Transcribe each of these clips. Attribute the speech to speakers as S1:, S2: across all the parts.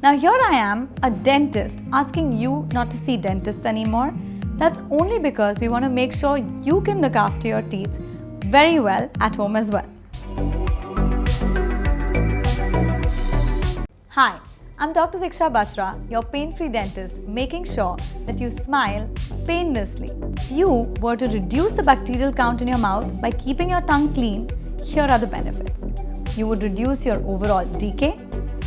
S1: Now here I am, a dentist, asking you not to see dentists anymore. That's only because we want to make sure you can look after your teeth very well at home as well. Hi, I'm Dr. Diksha Batra, your pain-free dentist, making sure that you smile painlessly. If you were to reduce the bacterial count in your mouth by keeping your tongue clean, here are the benefits. You would reduce your overall decay.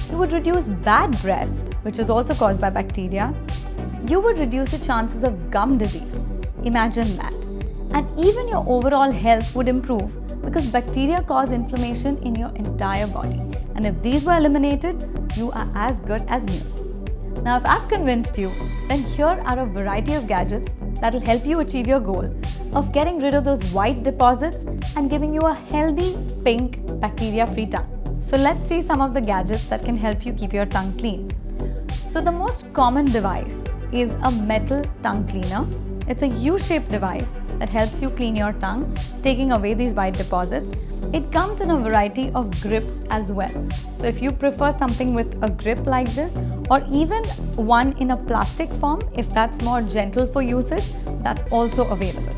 S1: You would reduce bad breath, which is also caused by bacteria. You would reduce the chances of gum disease. Imagine that. And even your overall health would improve because bacteria cause inflammation in your entire body. And if these were eliminated, you are as good as new. Now, if I've convinced you, then here are a variety of gadgets that will help you achieve your goal of getting rid of those white deposits and giving you a healthy, pink, bacteria-free tongue. So let's see some of the gadgets that can help you keep your tongue clean. So the most common device is a metal tongue cleaner. It's a U-shaped device that helps you clean your tongue, taking away these white deposits. It comes in a variety of grips as well. So if you prefer something with a grip like this, or even one in a plastic form, if that's more gentle for usage, that's also available.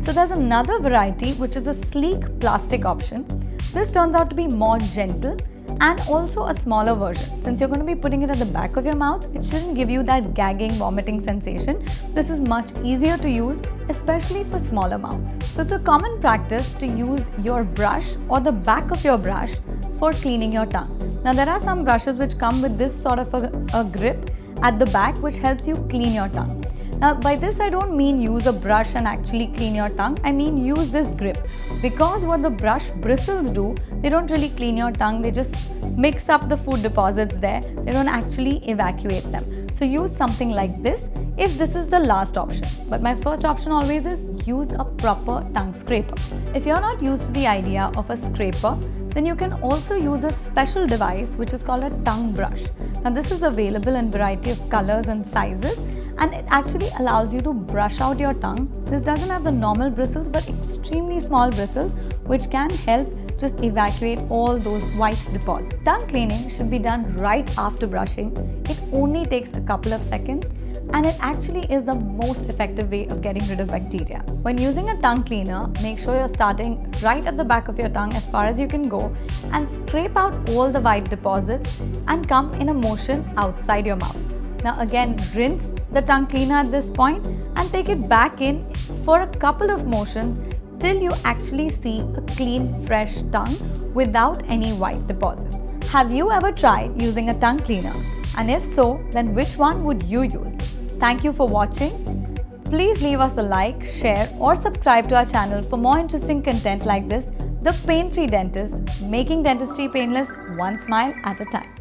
S1: So there's another variety which is a sleek plastic option. This turns out to be more gentle and also a smaller version. Since you're going to be putting it at the back of your mouth, it shouldn't give you that gagging, vomiting sensation. This is much easier to use, especially for smaller mouths. So it's a common practice to use your brush or the back of your brush for cleaning your tongue. Now there are some brushes which come with this sort of a grip at the back which helps you clean your tongue. Now by this I don't mean use a brush and actually clean your tongue, I mean use this grip. Because what the brush bristles do, they don't really clean your tongue, they just mix up the food deposits there, they don't actually evacuate them. So use something like this if this is the last option. But my first option always is use a proper tongue scraper. If you're not used to the idea of a scraper, then you can also use a special device which is called a tongue brush. Now this is available in a variety of colors and sizes, and it actually allows you to brush out your tongue. This doesn't have the normal bristles but extremely small bristles which can help just evacuate all those white deposits. Tongue cleaning should be done right after brushing. It only takes a couple of seconds and it actually is the most effective way of getting rid of bacteria. When using a tongue cleaner, make sure you're starting right at the back of your tongue as far as you can go and scrape out all the white deposits and come in a motion outside your mouth. Now again, rinse the tongue cleaner at this point and take it back in for a couple of motions till you actually see a clean, fresh tongue without any white deposits. Have you ever tried using a tongue cleaner? And if so, then which one would you use? Thank you for watching. Please leave us a like, share or subscribe to our channel for more interesting content like this. The Pain-Free Dentist, making dentistry painless one smile at a time.